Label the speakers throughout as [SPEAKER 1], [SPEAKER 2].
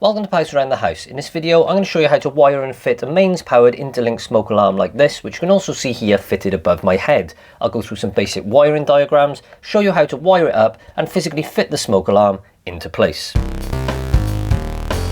[SPEAKER 1] Welcome to POUSE Around the House. In this video I'm going to show you how to wire and fit a mains powered interlink smoke alarm like this, which you can also see here fitted above my head. I'll go through some basic wiring diagrams, show you how to wire it up and physically fit the smoke alarm into place.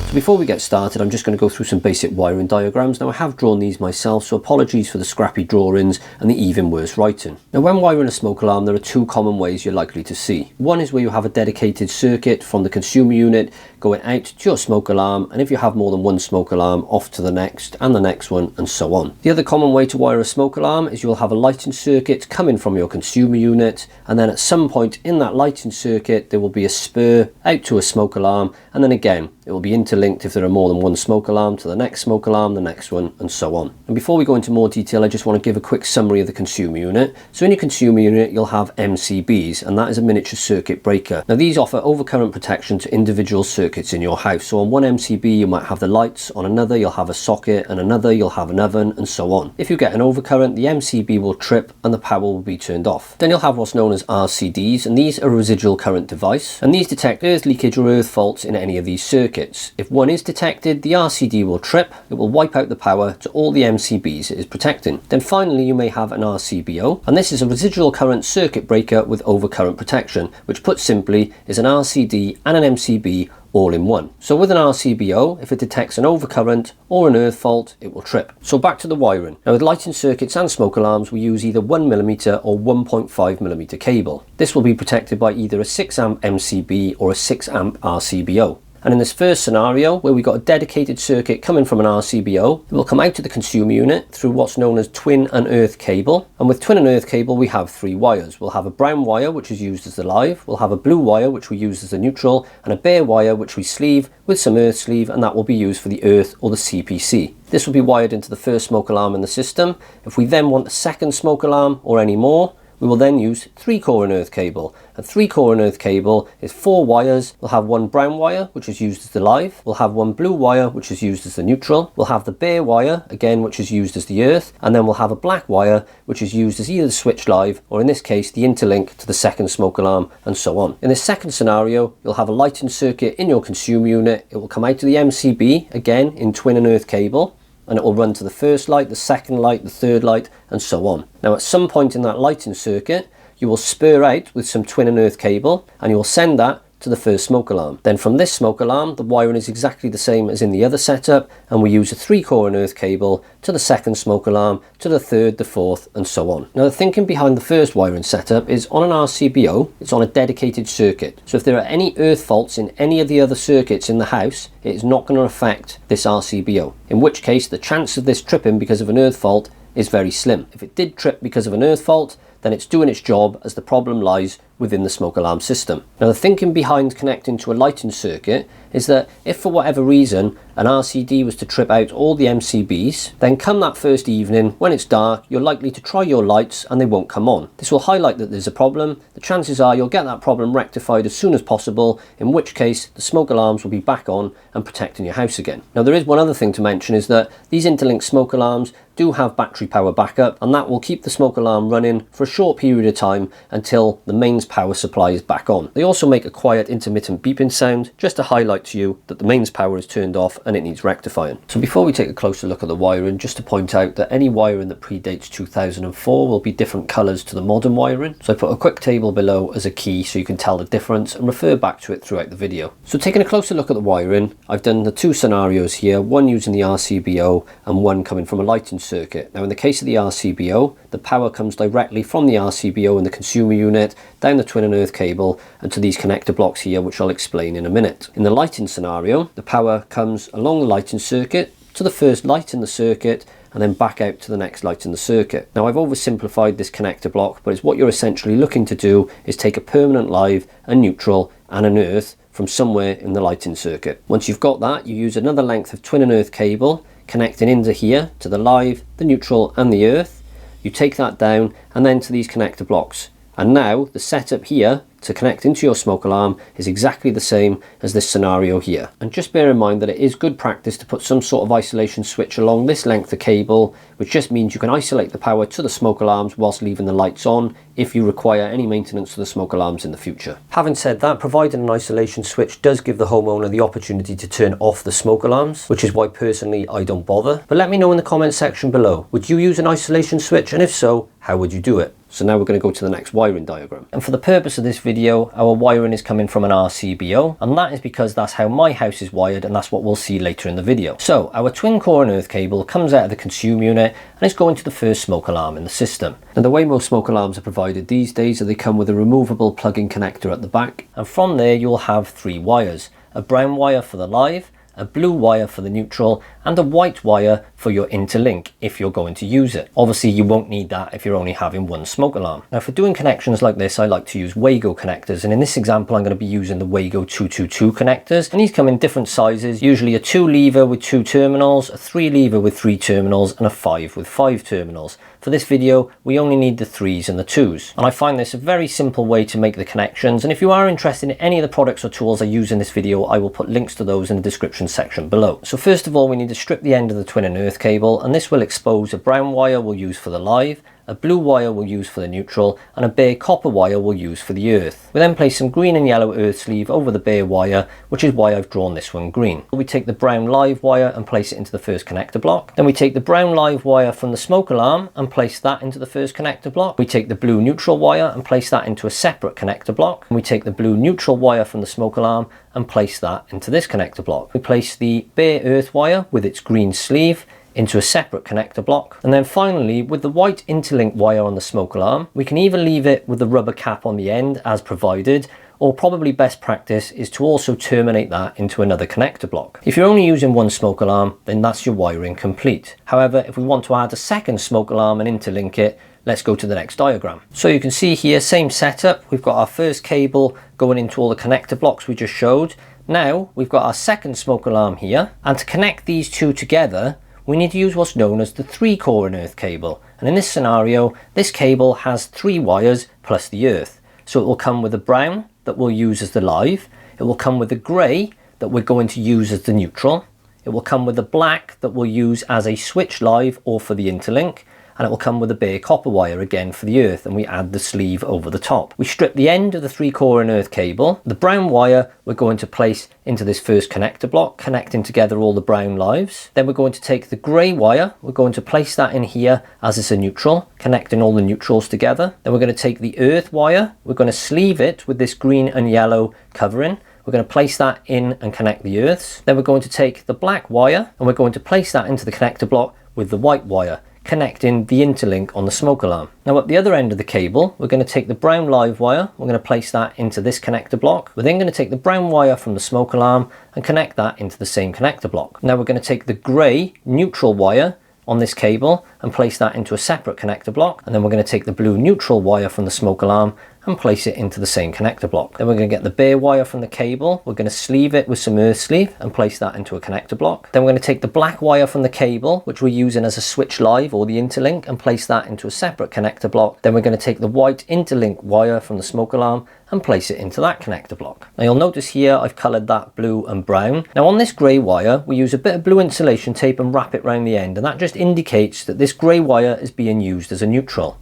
[SPEAKER 1] So before we get started, I'm just going to go through some basic wiring diagrams. Now I have drawn these myself, so apologies for the scrappy drawings and the even worse writing. Now when wiring a smoke alarm, there are two common ways you're likely to see. One is where you have a dedicated circuit from the consumer unit going out to your smoke alarm, and if you have more than one smoke alarm, off to the next and the next one and so on. The other common way to wire a smoke alarm is you'll have a lighting circuit coming from your consumer unit, and then at some point in that lighting circuit there will be a spur out to a smoke alarm, and then again it will be interlinked if there are more than one smoke alarm to the next smoke alarm, the next one, and so on. And before we go into more detail, I just want to give a quick summary of the consumer unit. So in your consumer unit, you'll have MCBs, and that is a miniature circuit breaker. Now these offer overcurrent protection to individual circuits in your house. So on one MCB, you might have the lights, on another you'll have a socket, and another you'll have an oven, and so on. If you get an overcurrent, the MCB will trip and the power will be turned off. Then you'll have what's known as RCDs, and these are a residual current device, and these detect earth leakage or earth faults in any of these circuits. If one is detected, the RCD will trip, it will wipe out the power to all the MCBs it is protecting. Then finally you may have an RCBO, and this is a residual current circuit breaker with overcurrent protection, which put simply is an RCD and an MCB all in one. So with an RCBO, if it detects an overcurrent or an earth fault, it will trip. So back to the wiring. Now with lighting circuits and smoke alarms, we use either 1mm or 1.5mm cable. This will be protected by either a 6A MCB or a 6A RCBO. And in this first scenario, where we've got a dedicated circuit coming from an RCBO, it will come out to the consumer unit through what's known as twin and earth cable. And with twin and earth cable, we have three wires. We'll have a brown wire, which is used as the live. We'll have a blue wire, which we use as the neutral, and a bare wire, which we sleeve with some earth sleeve, and that will be used for the earth or the CPC. This will be wired into the first smoke alarm in the system. If we then want a second smoke alarm or any more, we will then use 3-core and earth cable. A 3-core and earth cable is 4 wires. We'll have one brown wire, which is used as the live. We'll have one blue wire, which is used as the neutral. We'll have the bare wire, again, which is used as the earth. And then we'll have a black wire, which is used as either the switch live, or in this case, the interlink to the second smoke alarm, and so on. In this second scenario, you'll have a lighting circuit in your consumer unit. It will come out to the MCB, again, in twin and earth cable, and it will run to the first light, the second light, the third light, and so on. Now at some point in that lighting circuit, you will spur out with some twin and earth cable, and you will send that to the first smoke alarm. Then from this smoke alarm, the wiring is exactly the same as in the other setup, and we use a 3-core and earth cable to the second smoke alarm, to the third, the fourth, and so on. Now the thinking behind the first wiring setup is on an RCBO, it's on a dedicated circuit. So if there are any earth faults in any of the other circuits in the house, it is not going to affect this RCBO. In which case, the chance of this tripping because of an earth fault is very slim. If it did trip because of an earth fault, then it's doing its job, as the problem lies within the smoke alarm system. Now the thinking behind connecting to a lighting circuit is that if for whatever reason an RCD was to trip out all the MCBs, then come that first evening when it's dark, you're likely to try your lights and they won't come on. This will highlight that there's a problem. The chances are you'll get that problem rectified as soon as possible, in which case the smoke alarms will be back on and protecting your house again. Now there is one other thing to mention, is that these interlinked smoke alarms do have battery power backup, and that will keep the smoke alarm running for a short period of time until the mains power supply is back on. They also make a quiet intermittent beeping sound, just to highlight to you that the mains power is turned off and it needs rectifying. So before we take a closer look at the wiring, just to point out that any wiring that predates 2004 will be different colours to the modern wiring. So I put a quick table below as a key so you can tell the difference and refer back to it throughout the video. So taking a closer look at the wiring, I've done the two scenarios here, one using the RCBO and one coming from a lighting circuit. Now in the case of the RCBO, the power comes directly from the RCBO in the consumer unit down the twin and earth cable and to these connector blocks here, which I'll explain in a minute. In the lighting scenario, the power comes along the lighting circuit to the first light in the circuit and then back out to the next light in the circuit. Now I've oversimplified this connector block, but it's what you're essentially looking to do is take a permanent live, a neutral and an earth from somewhere in the lighting circuit. Once you've got that, you use another length of twin and earth cable connecting into here to the live, the neutral and the earth. You take that down and then to these connector blocks, And now the setup here to connect into your smoke alarm is exactly the same as this scenario here. And just bear in mind that it is good practice to put some sort of isolation switch along this length of cable, which just means you can isolate the power to the smoke alarms whilst leaving the lights on if you require any maintenance to the smoke alarms in the future. Having said that, providing an isolation switch does give the homeowner the opportunity to turn off the smoke alarms, which is why personally I don't bother. But let me know in the comment section below, would you use an isolation switch, and if so, how would you do it? So now we're going to go to the next wiring diagram. And for the purpose of this video, our wiring is coming from an RCBO, and that is because that's how my house is wired, and that's what we'll see later in the video. So our twin core and earth cable comes out of the consume unit and it's going to the first smoke alarm in the system. Now the way most smoke alarms are provided these days is they come with a removable plug-in connector at the back, and from there you'll have 3 wires. A brown wire for the live, a blue wire for the neutral, and a white wire for your interlink if you're going to use it. Obviously you won't need that if you're only having one smoke alarm. Now for doing connections like this, I like to use Wago connectors, and in this example I'm going to be using the Wago 222 connectors, and these come in different sizes, usually a 2 lever with 2 terminals, a 3 lever with 3 terminals, and a 5 with 5 terminals. For this video we only need the 3s and the 2s, and I find this a very simple way to make the connections, and if you are interested in any of the products or tools I use in this video, I will put links to those in the description section below. So first of all, we need to strip the end of the twin and earth cable, and this will expose a brown wire we'll use for the live, a blue wire we'll use for the neutral, and a bare copper wire we'll use for the earth. We then place some green and yellow earth sleeve over the bare wire, which is why I've drawn this one green. We take the brown live wire and place it into the first connector block. Then we take the brown live wire from the smoke alarm and place that into the first connector block. We take the blue neutral wire and place that into a separate connector block. And we take the blue neutral wire from the smoke alarm and place that into this connector block. We place the bare earth wire with its green sleeve into a separate connector block. And then finally, with the white interlink wire on the smoke alarm, we can either leave it with the rubber cap on the end as provided, or probably best practice is to also terminate that into another connector block. If you're only using one smoke alarm, then that's your wiring complete. However, if we want to add a second smoke alarm and interlink it, let's go to the next diagram. So you can see here, same setup. We've got our first cable going into all the connector blocks we just showed. Now we've got our second smoke alarm here, and to connect these two together, we need to use what's known as the 3 core and earth cable. And in this scenario, this cable has 3 wires plus the earth. So it will come with a brown that we'll use as the live. It will come with a grey that we're going to use as the neutral. It will come with a black that we'll use as a switch live or for the interlink. And it will come with a bare copper wire again for the earth, and we add the sleeve over the top. We strip the end of the 3 core and earth cable. The brown wire we're going to place into this first connector block, connecting together all the brown lives. Then we're going to take the grey wire, we're going to place that in here as it's a neutral, connecting all the neutrals together. Then we're going to take the earth wire, we're going to sleeve it with this green and yellow covering. We're going to place that in and connect the earths. Then we're going to take the black wire and we're going to place that into the connector block with the white wire, connecting the interlink on the smoke alarm. Now at the other end of the cable, we're going to take the brown live wire, we're going to place that into this connector block. We're then going to take the brown wire from the smoke alarm and connect that into the same connector block. Now we're going to take the grey neutral wire on this cable and place that into a separate connector block, and then we're going to take the blue neutral wire from the smoke alarm and place it into the same connector block. Then we're going to get the bare wire from the cable, we're going to sleeve it with some earth sleeve and place that into a connector block. Then we're going to take the black wire from the cable, which we're using as a switch live or the interlink, and place that into a separate connector block. Then we're going to take the white interlink wire from the smoke alarm and place it into that connector block. Now you'll notice here I've coloured that blue and brown. Now on this grey wire we use a bit of blue insulation tape and wrap it around the end, and that just indicates that this grey wire is being used as a neutral.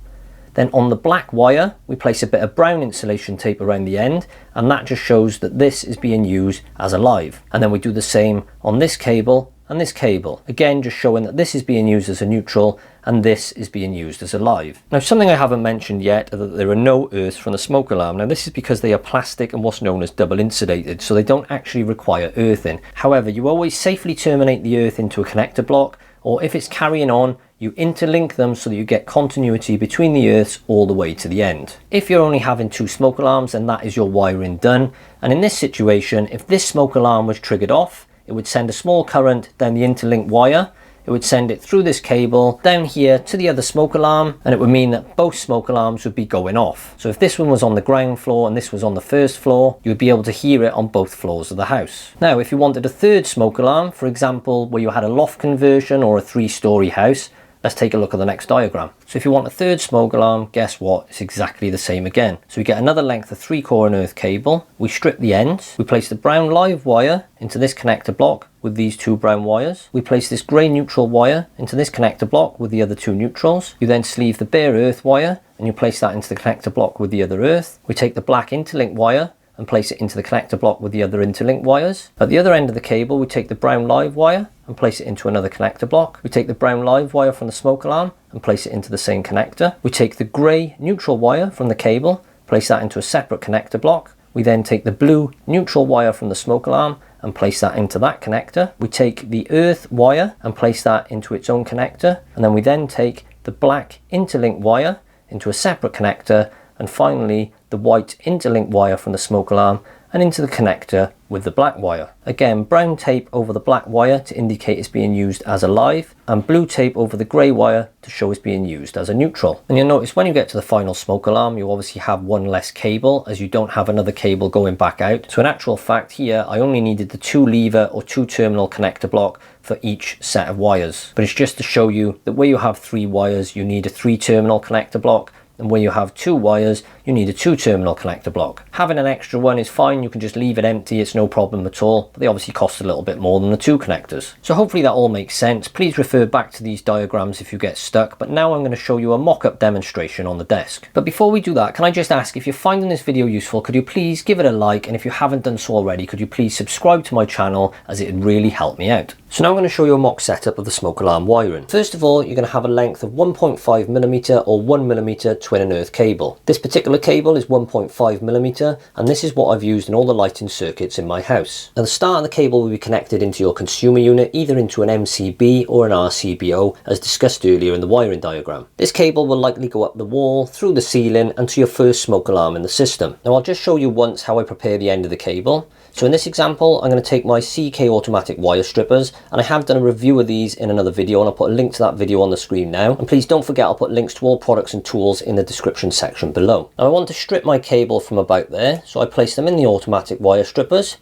[SPEAKER 1] Then on the black wire we place a bit of brown insulation tape around the end, and that just shows that this is being used as a live. And then we do the same on this cable and this cable, again just showing that this is being used as a neutral and this is being used as a live. Now something I haven't mentioned yet are that there are no earths from the smoke alarm. Now this is because they are plastic and what's known as double insulated, so they don't actually require earthing. However, you always safely terminate the earth into a connector block, or if it's carrying on, you interlink them so that you get continuity between the earths all the way to the end. If you're only having 2 smoke alarms, then that is your wiring done. And in this situation, if this smoke alarm was triggered off, it would send a small current down the interlink wire. It would send it through this cable down here to the other smoke alarm, and it would mean that both smoke alarms would be going off. So if this one was on the ground floor and this was on the first floor, you would be able to hear it on both floors of the house. Now if you wanted a third smoke alarm, for example where you had a loft conversion or a 3-story house, Let's take a look at the next diagram. So if you want a third smoke alarm, guess what? It's exactly the same again. So we get another length of 3/4 earth cable. We strip the ends. We place the brown live wire into this connector block with these 2 brown wires. We place this grey neutral wire into this connector block with the other 2 neutrals. You then sleeve the bare earth wire and you place that into the connector block with the other earth. We take the black interlink wire and place it into the connector block with the other interlink wires. At the other end of the cable, we take the brown live wire and place it into another connector block. We take the brown live wire from the smoke alarm and place it into the same connector. We take the grey neutral wire from the cable, place that into a separate connector block. We then take the blue neutral wire from the smoke alarm and place that into that connector. We take the earth wire and place that into its own connector, and then we then take the black interlink wire into a separate connector, and finally the white interlink wire from the smoke alarm and into the connector with the black wire. Again, brown tape over the black wire to indicate it's being used as a live, and blue tape over the grey wire to show it's being used as a neutral. And you'll notice when you get to the final smoke alarm, you obviously have one less cable, as you don't have another cable going back out. So in actual fact here, I only needed the 2 lever or 2 terminal connector block for each set of wires. But it's just to show you that where you have 3 wires, you need a 3 terminal connector block, and where you have 2 wires, you need a 2 terminal connector block. Having an extra one is fine, you can just leave it empty, it's no problem at all, but they obviously cost a little bit more than the 2 connectors. So hopefully that all makes sense. Please refer back to these diagrams if you get stuck, but now I'm going to show you a mock-up demonstration on the desk. But before we do that, can I just ask, if you're finding this video useful, could you please give it a like, and if you haven't done so already, could you please subscribe to my channel, as it would really help me out. So now I'm going to show you a mock setup of the smoke alarm wiring. First of all, you're going to have a length of 1.5mm or 1mm twin and earth cable. This particular cable is 1.5mm, and this is what I've used in all the lighting circuits in my house. Now the start of the cable will be connected into your consumer unit, either into an MCB or an RCBO, as discussed earlier in the wiring diagram. This cable will likely go up the wall, through the ceiling, and to your first smoke alarm in the system. Now I'll just show you once how I prepare the end of the cable. So in this example, I'm going to take my CK automatic wire strippers, and I have done a review of these in another video, and I'll put a link to that video on the screen now. And please don't forget, I'll put links to all products and tools in the description section below. Now I want to strip my cable from about there, so I place them in the automatic wire strippers,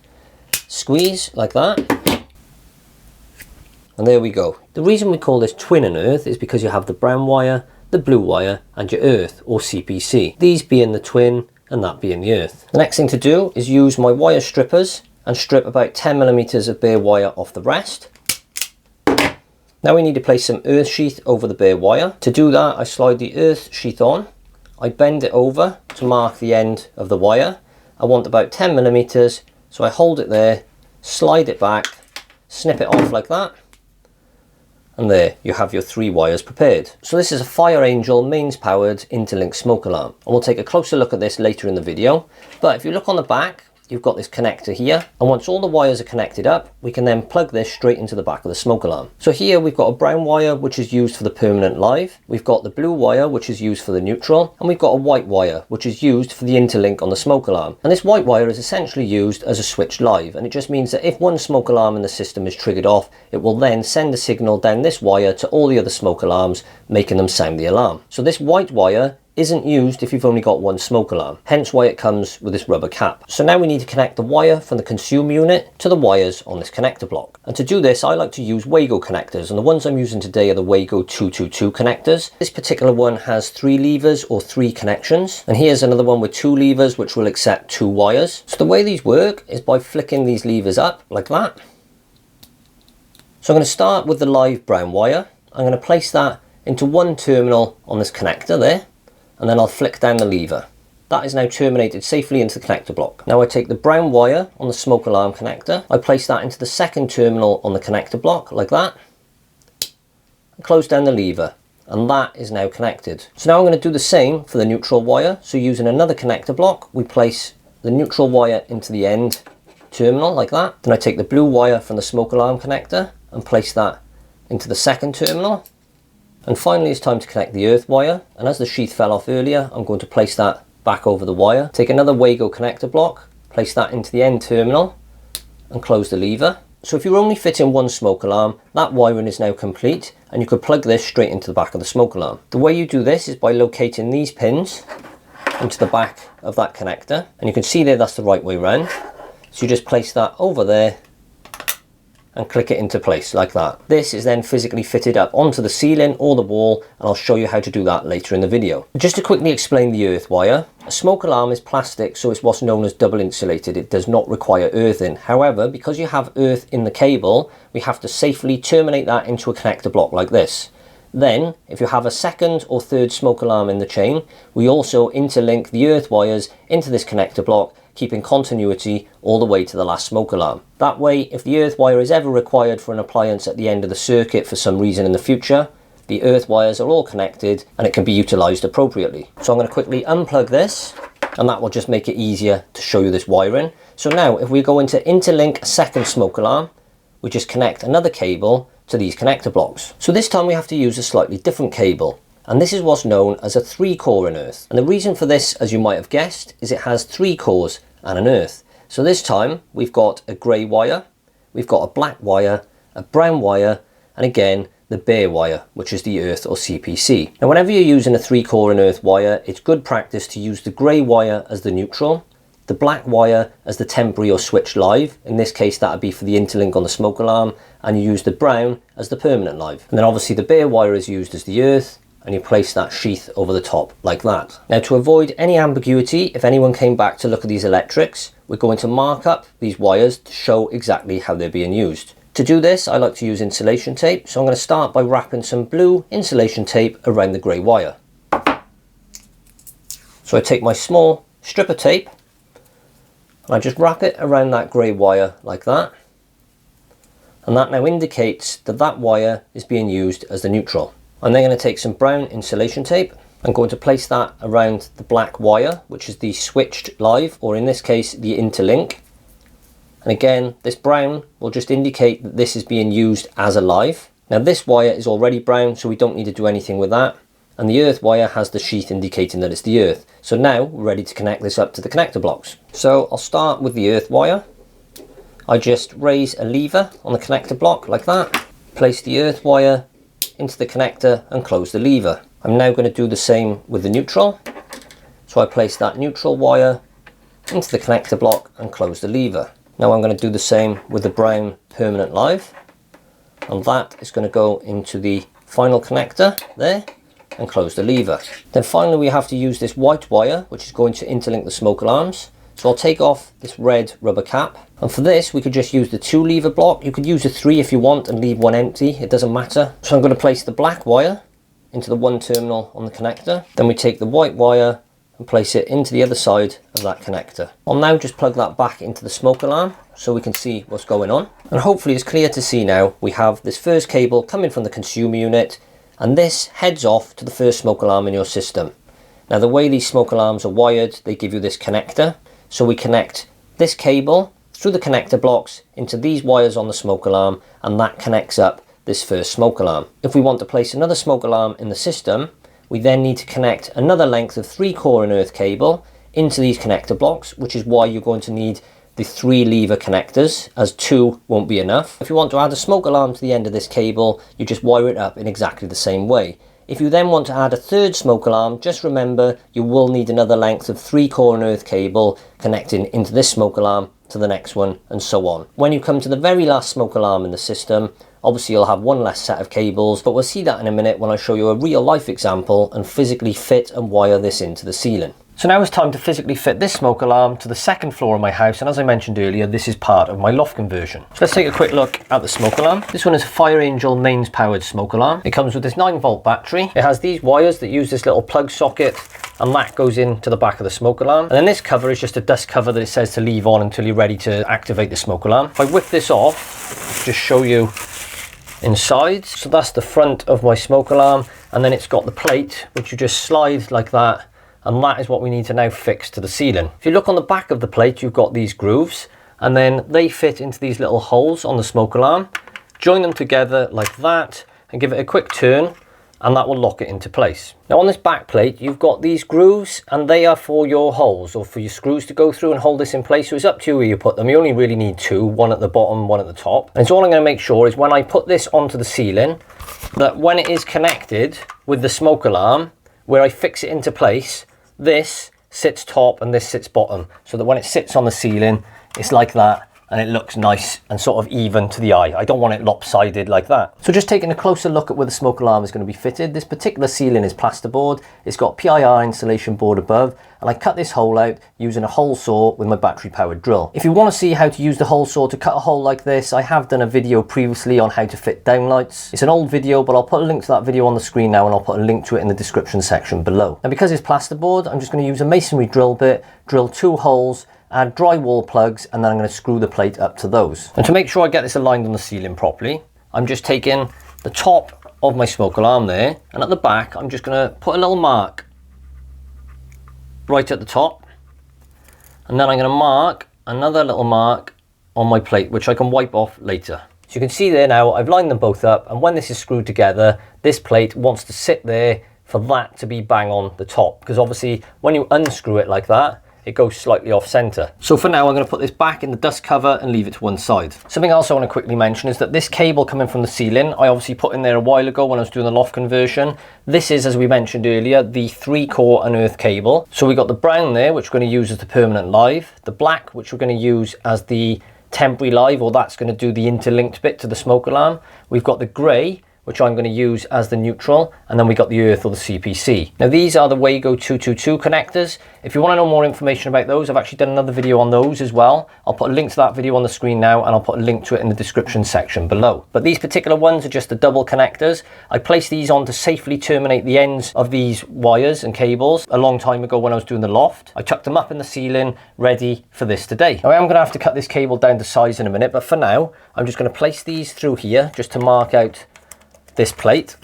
[SPEAKER 1] squeeze like that, and there we go. The reason we call this twin and earth is because you have the brown wire, the blue wire, and your earth or CPC. These being the twin and that being the earth. The next thing to do is use my wire strippers and strip about 10mm of bare wire off the rest. Now we need to place some earth sheath over the bare wire. To do that, I slide the earth sheath on, I bend it over to mark the end of the wire. I want about 10mm, so I hold it there, slide it back, snip it off like that, and there you have your 3 wires prepared. So this is a Fire Angel mains powered interlink smoke alarm, and we'll take a closer look at this later in the video. But if you look on the back, you've got this connector here, and once all the wires are connected up, we can then plug this straight into the back of the smoke alarm. So here we've got a brown wire which is used for the permanent live, we've got the blue wire which is used for the neutral, and we've got a white wire which is used for the interlink on the smoke alarm. And this white wire is essentially used as a switch live, and it just means that if one smoke alarm in the system is triggered off, it will then send a signal down this wire to all the other smoke alarms, making them sound the alarm. So this white wire isn't used if you've only got one smoke alarm, hence why it comes with this rubber cap. So now we need to connect the wire from the consumer unit to the wires on this connector block. And to do this, I like to use Wago connectors, and the ones I'm using today are the Wago 222 connectors. This particular one has 3 levers or 3 connections, and here's another one with 2 levers which will accept 2 wires. So the way these work is by flicking these levers up like that. So I'm going to start with the live brown wire. I'm going to place that into one terminal on this connector there, and then I'll flick down the lever. That is now terminated safely into the connector block. Now I take the brown wire on the smoke alarm connector, I place that into the second terminal on the connector block like that, and close down the lever, and that is now connected. So now I'm going to do the same for the neutral wire. So using another connector block, we place the neutral wire into the end terminal like that. Then I take the blue wire from the smoke alarm connector and place that into the second terminal. And finally it's time to connect the earth wire, and as the sheath fell off earlier, I'm going to place that back over the wire. Take another Wago connector block, place that into the end terminal and close the lever. So if you're only fitting one smoke alarm, that wiring is now complete, and you could plug this straight into the back of the smoke alarm. The way you do this is by locating these pins into the back of that connector, and you can see there that's the right way round. So you just place that over there and click it into place like that. This is then physically fitted up onto the ceiling or the wall, and I'll show you how to do that later in the video. Just to quickly explain the earth wire, a smoke alarm is plastic, so it's what's known as double insulated. It does not require earthing. However, because you have earth in the cable, we have to safely terminate that into a connector block like this. Then, if you have a second or third smoke alarm in the chain, we also interlink the earth wires into this connector block, keeping continuity all the way to the last smoke alarm. That way, if the earth wire is ever required for an appliance at the end of the circuit for some reason in the future, the earth wires are all connected and it can be utilised appropriately. So I'm going to quickly unplug this, and that will just make it easier to show you this wiring. So now, if we go into interlink a second smoke alarm, we just connect another cable to these connector blocks. So this time we have to use a slightly different cable, and this is what's known as a 3-core in earth. And the reason for this, as you might have guessed, is it has 3 cores and an earth. So this time we've got a grey wire, we've got a black wire, a brown wire, and again the bare wire, which is the earth or CPC. Now whenever you're using a 3-core in earth wire, it's good practice to use the grey wire as the neutral, the black wire as the temporary or switch live. In this case that would be for the interlink on the smoke alarm, and you use the brown as the permanent live. And then obviously the bare wire is used as the earth, and you place that sheath over the top like that. Now to avoid any ambiguity, if anyone came back to look at these electrics, we're going to mark up these wires to show exactly how they're being used. To do this, I like to use insulation tape, so I'm going to start by wrapping some blue insulation tape around the grey wire. So I take my small strip of tape, and I just wrap it around that grey wire like that. And that now indicates that that wire is being used as the neutral. I'm then going to take some brown insulation tape. I'm going to place that around the black wire, which is the switched live, or in this case, the interlink. And again, this brown will just indicate that this is being used as a live. Now this wire is already brown, so we don't need to do anything with that. And the earth wire has the sheath indicating that it's the earth. So now we're ready to connect this up to the connector blocks. So I'll start with the earth wire. I just raise a lever on the connector block like that, place the earth wire into the connector and close the lever. I'm now going to do the same with the neutral. So I place that neutral wire into the connector block and close the lever. Now I'm going to do the same with the brown permanent live, and that is going to go into the final connector there and close the lever. Then finally we have to use this white wire, which is going to interlink the smoke alarms. So I'll take off this red rubber cap, and for this we could just use the 2 lever block. You could use a 3 if you want and leave one empty, it doesn't matter. So I'm going to place the black wire into the 1 terminal on the connector, then we take the white wire and place it into the other side of that connector. I'll now just plug that back into the smoke alarm so we can see what's going on. And hopefully it's clear to see now. We have this first cable coming from the consumer unit, and this heads off to the first smoke alarm in your system. Now the way these smoke alarms are wired, they give you this connector. So we connect this cable through the connector blocks into these wires on the smoke alarm, and that connects up this first smoke alarm. If we want to place another smoke alarm in the system, we then need to connect another length of 3-core and earth cable into these connector blocks, which is why you're going to need the 3 lever connectors, as 2 won't be enough. If you want to add a smoke alarm to the end of this cable, you just wire it up in exactly the same way. If you then want to add a third smoke alarm, just remember you will need another length of 3-core and earth cable connecting into this smoke alarm to the next one, and so on. When you come to the very last smoke alarm in the system, obviously you'll have one less set of cables, but we'll see that in a minute when I show you a real life example and physically fit and wire this into the ceiling. So now it's time to physically fit this smoke alarm to the second floor of my house, and as I mentioned earlier, this is part of my loft conversion. So let's take a quick look at the smoke alarm. This one is a Fire Angel mains powered smoke alarm. It comes with this 9-volt battery. It has these wires that use this little plug socket, and that goes into the back of the smoke alarm. And then this cover is just a dust cover that it says to leave on until you're ready to activate the smoke alarm. If I whip this off, just show you inside. So that's the front of my smoke alarm, and then it's got the plate which you just slide like that, and that is what we need to now fix to the ceiling. If you look on the back of the plate, you've got these grooves, and then they fit into these little holes on the smoke alarm. Join them together like that and give it a quick turn, and that will lock it into place. Now on this back plate, you've got these grooves, and they are for your holes or for your screws to go through and hold this in place. So it's up to you where you put them. You only really need 2, one at the bottom, one at the top. And so all I'm going to make sure is when I put this onto the ceiling, that when it is connected with the smoke alarm, where I fix it into place, this sits top and this sits bottom, so that when it sits on the ceiling, it's like that, and it looks nice and sort of even to the eye. I don't want it lopsided like that. So just taking a closer look at where the smoke alarm is going to be fitted. This particular ceiling is plasterboard. It's got PIR insulation board above, and I cut this hole out using a hole saw with my battery powered drill. If you want to see how to use the hole saw to cut a hole like this, I have done a video previously on how to fit downlights. It's an old video, but I'll put a link to that video on the screen now, and I'll put a link to it in the description section below. And because it's plasterboard, I'm just going to use a masonry drill bit, drill 2 holes, add drywall plugs, and then I'm going to screw the plate up to those. And to make sure I get this aligned on the ceiling properly, I'm just taking the top of my smoke alarm there, and at the back I'm just going to put a little mark right at the top, and then I'm going to mark another little mark on my plate, which I can wipe off later. So you can see there now I've lined them both up, and when this is screwed together, this plate wants to sit there for that to be bang on the top, because obviously when you unscrew it like that, it goes slightly off center. So for now, I'm going to put this back in the dust cover and leave it to one side. Something else I want to quickly mention is that this cable coming from the ceiling, I obviously put in there a while ago when I was doing the loft conversion. This is, as we mentioned earlier, the 3-core unearth cable. So we got the brown there, which we're going to use as the permanent live, the black, which we're going to use as the temporary live, or that's going to do the interlinked bit to the smoke alarm. We've got the gray, which I'm going to use as the neutral, and then we got the earth or the CPC. Now these are the Wago 222 connectors. If you want to know more information about those, I've actually done another video on those as well. I'll put a link to that video on the screen now, and I'll put a link to it in the description section below. But these particular ones are just the double connectors. I placed these on to safely terminate the ends of these wires and cables a long time ago when I was doing the loft. I tucked them up in the ceiling, ready for this today. Now I am going to have to cut this cable down to size in a minute, but for now, I'm just going to place these through here just to mark out this plate.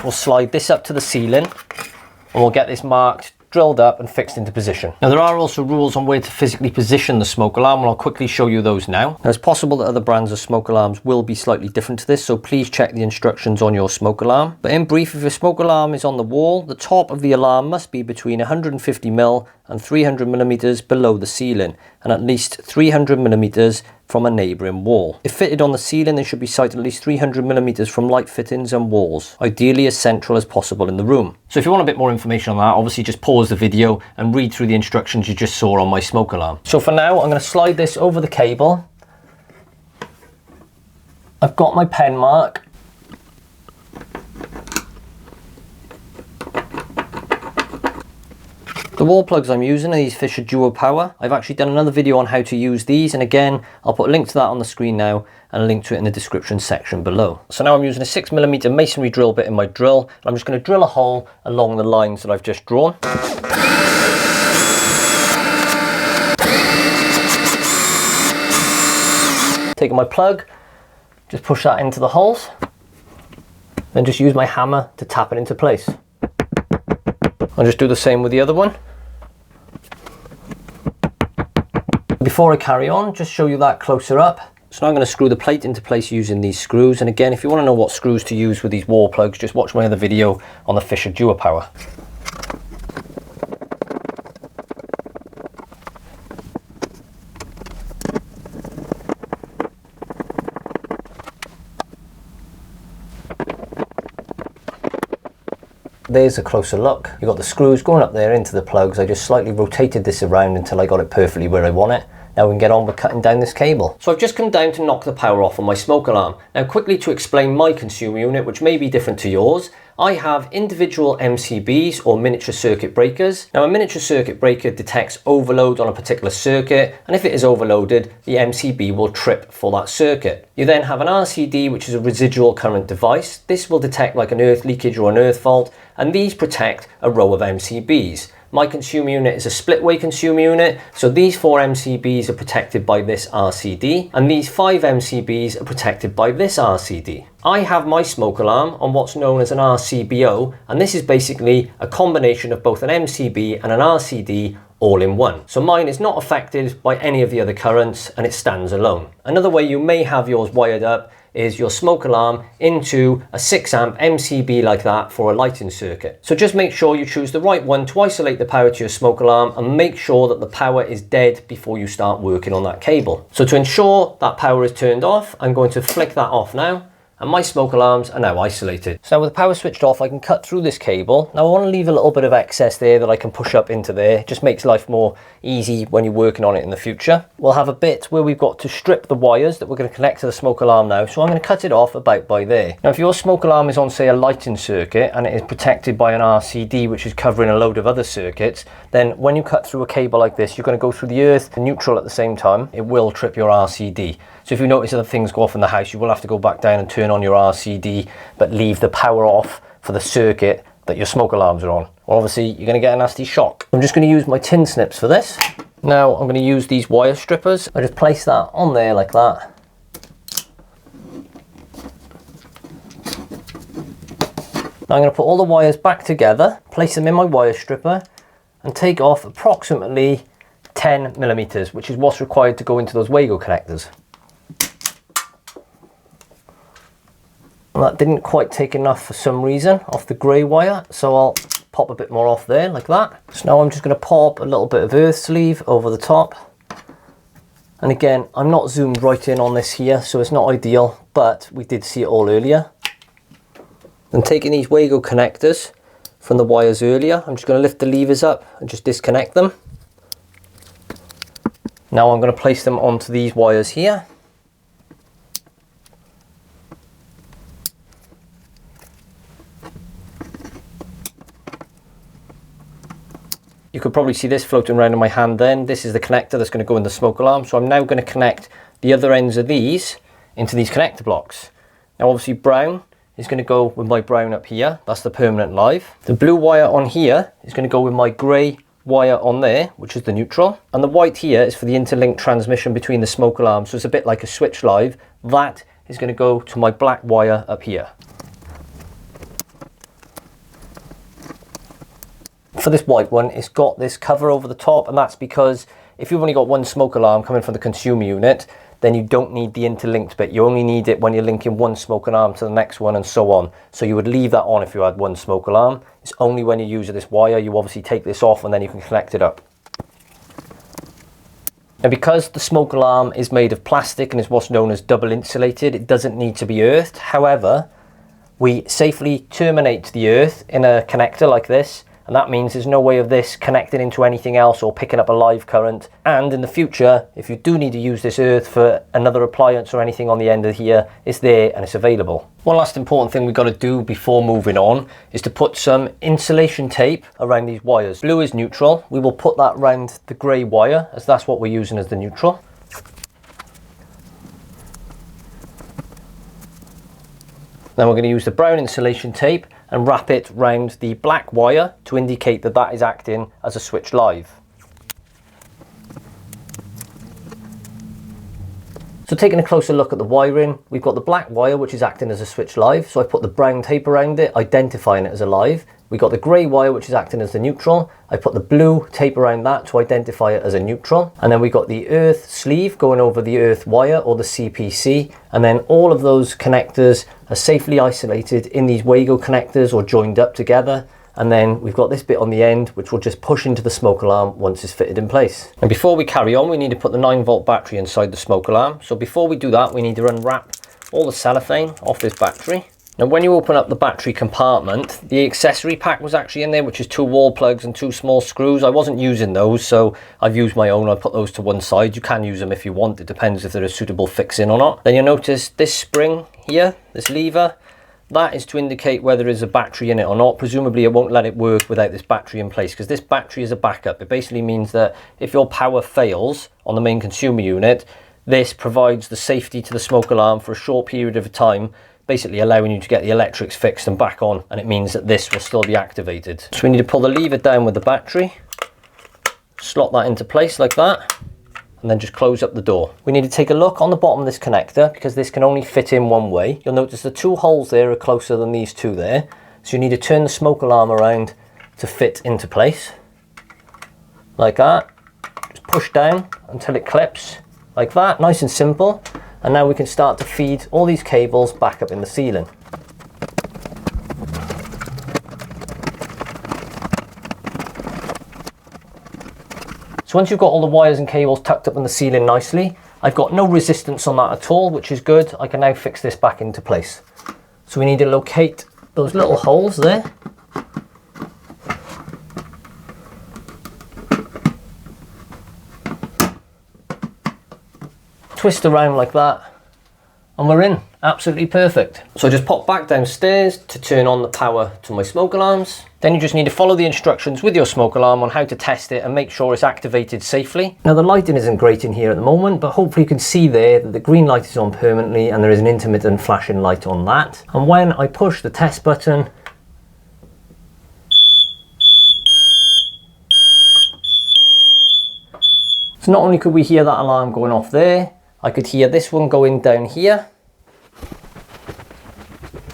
[SPEAKER 1] We'll slide this up to the ceiling, and we'll get this marked, drilled up and fixed into position. Now there are also rules on where to physically position the smoke alarm, and I'll quickly show you those now. Now it's possible that other brands of smoke alarms will be slightly different to this, so please check the instructions on your smoke alarm. But in brief, if your smoke alarm is on the wall, the top of the alarm must be between 150mm and 300mm below the ceiling, and at least 300mm from a neighbouring wall. If fitted on the ceiling, they should be sighted at least 300mm from light fittings and walls, ideally as central as possible in the room. So if you want a bit more information on that, obviously just pause the video and read through the instructions you just saw on my smoke alarm. So for now, I'm going to slide this over the cable. I've got my pen mark. The wall plugs I'm using are these Fisher Duo Power. I've actually done another video on how to use these, and again, I'll put a link to that on the screen now and a link to it in the description section below. So now I'm using a 6mm masonry drill bit in my drill, and I'm just going to drill a hole along the lines that I've just drawn. Taking my plug, just push that into the holes, then just use my hammer to tap it into place. I'll just do the same with the other one. Before I carry on, just show you that closer up. So now I'm going to screw the plate into place using these screws. And again, if you want to know what screws to use with these wall plugs, just watch my other video on the Fisher Duo Power. There's a closer look. You've got the screws going up there into the plugs. I just slightly rotated this around until I got it perfectly where I want it. Now we can get on with cutting down this cable. So I've just come down to knock the power off on my smoke alarm. Now quickly to explain my consumer unit, which may be different to yours, I have individual MCBs or miniature circuit breakers. Now a miniature circuit breaker detects overload on a particular circuit, and if it is overloaded, the MCB will trip for that circuit. You then have an RCD, which is a residual current device. This will detect like an earth leakage or an earth fault, and these protect a row of MCBs. My consumer unit is a split-way consumer unit, so these 4 MCBs are protected by this RCD, and these 5 MCBs are protected by this RCD. I have my smoke alarm on what's known as an RCBO, and this is basically a combination of both an MCB and an RCD all in one. So mine is not affected by any of the other currents, and it stands alone. Another way you may have yours wired up is your smoke alarm into a 6 amp MCB like that for a lighting circuit. So just make sure you choose the right one to isolate the power to your smoke alarm, and make sure that the power is dead before you start working on that cable. So to ensure that power is turned off, I'm going to flick that off now, and my smoke alarms are now isolated. So with the power switched off, I can cut through this cable. Now I want to leave a little bit of excess there that I can push up into there. It just makes life more easy when you're working on it in the future. We'll have a bit where we've got to strip the wires that we're going to connect to the smoke alarm now, so I'm going to cut it off about by there. Now if your smoke alarm is on, say, a lighting circuit and it is protected by an RCD which is covering a load of other circuits, then when you cut through a cable like this, you're going to go through the earth and neutral at the same time. It will trip your RCD. So if you notice other things go off in the house, you will have to go back down and turn on your RCD, but leave the power off for the circuit that your smoke alarms are on. Well, obviously you're going to get a nasty shock. I'm just going to use my tin snips for this. Now I'm going to use these wire strippers. I just place that on there like that. Now I'm going to put all the wires back together, place them in my wire stripper, and take off approximately 10 millimeters, which is what's required to go into those Wago connectors. And that didn't quite take enough for some reason off the grey wire, so I'll pop a bit more off there like that. So now I'm just going to pop a little bit of earth sleeve over the top. And again, I'm not zoomed right in on this here, so it's not ideal, but we did see it all earlier. And taking these Wago connectors from the wires earlier, I'm just going to lift the levers up and just disconnect them. Now I'm going to place them onto these wires here. You could probably see this floating around in my hand then. This is the connector that's going to go in the smoke alarm. So I'm now going to connect the other ends of these into these connector blocks. Now obviously brown is going to go with my brown up here. That's the permanent live. The blue wire on here is going to go with my grey wire on there, which is the neutral. And the white here is for the interlink transmission between the smoke alarms. So it's a bit like a switch live. That is going to go to my black wire up here. For this white one, it's got this cover over the top, and that's because if you've only got one smoke alarm coming from the consumer unit, then you don't need the interlinked bit. You only need it when you're linking one smoke alarm to the next one and so on. So you would leave that on if you had one smoke alarm. It's only when you use this wire, you obviously take this off and then you can connect it up. Now because the smoke alarm is made of plastic and is what's known as double insulated, it doesn't need to be earthed. However, we safely terminate the earth in a connector like this. And that means there's no way of this connecting into anything else or picking up a live current. And in the future, if you do need to use this earth for another appliance or anything on the end of here, it's there and it's available. One last important thing we've got to do before moving on is to put some insulation tape around these wires. Blue is neutral. We will put that around the grey wire, as that's what we're using as the neutral. Then we're going to use the brown insulation tape and wrap it round the black wire to indicate that that is acting as a switch live. So taking a closer look at the wiring, we've got the black wire which is acting as a switch live, so I put the brown tape around it, identifying it as a live. We got the grey wire which is acting as the neutral. I put the blue tape around that to identify it as a neutral. And then we got the earth sleeve going over the earth wire, or the CPC. And then all of those connectors are safely isolated in these Wago connectors or joined up together. And then we've got this bit on the end which will just push into the smoke alarm once it's fitted in place. And before we carry on, we need to put the 9-volt battery inside the smoke alarm. So before we do that, we need to unwrap all the cellophane off this battery. Now when you open up the battery compartment, the accessory pack was actually in there, which is 2 wall plugs and 2 small screws. I wasn't using those, so I've used my own. I put those to one side. You can use them if you want. It depends if they're a suitable fix-in or not. Then you'll notice this spring here, this lever, that is to indicate whether there's a battery in it or not. Presumably it won't let it work without this battery in place, because this battery is a backup. It basically means that if your power fails on the main consumer unit, this provides the safety to the smoke alarm for a short period of time, basically allowing you to get the electrics fixed and back on, and it means that this will still be activated. So we need to pull the lever down with the battery, slot that into place like that, and then just close up the door. We need to take a look on the bottom of this connector, because this can only fit in one way. You'll notice the 2 holes there are closer than these 2 there, so you need to turn the smoke alarm around to fit into place like that. Just push down until it clips like that, nice and simple. And now we can start to feed all these cables back up in the ceiling. So once you've got all the wires and cables tucked up in the ceiling nicely, I've got no resistance on that at all, which is good. I can now fix this back into place. So we need to locate those little holes there. Twist around like that, and we're in. Absolutely perfect. So I just pop back downstairs to turn on the power to my smoke alarms. Then you just need to follow the instructions with your smoke alarm on how to test it and make sure it's activated safely. Now the lighting isn't great in here at the moment, but hopefully you can see there that the green light is on permanently and there is an intermittent flashing light on that. And when I push the test button, so not only could we hear that alarm going off there, I could hear this one going down here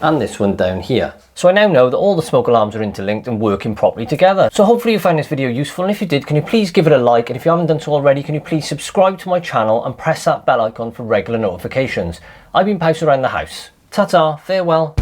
[SPEAKER 1] and this one down here. So I now know that all the smoke alarms are interlinked and working properly together. So hopefully you found this video useful, and if you did, can you please give it a like, and if you haven't done so already, can you please subscribe to my channel and press that bell icon for regular notifications. I've been POUSE around the house. Ta-ta, farewell.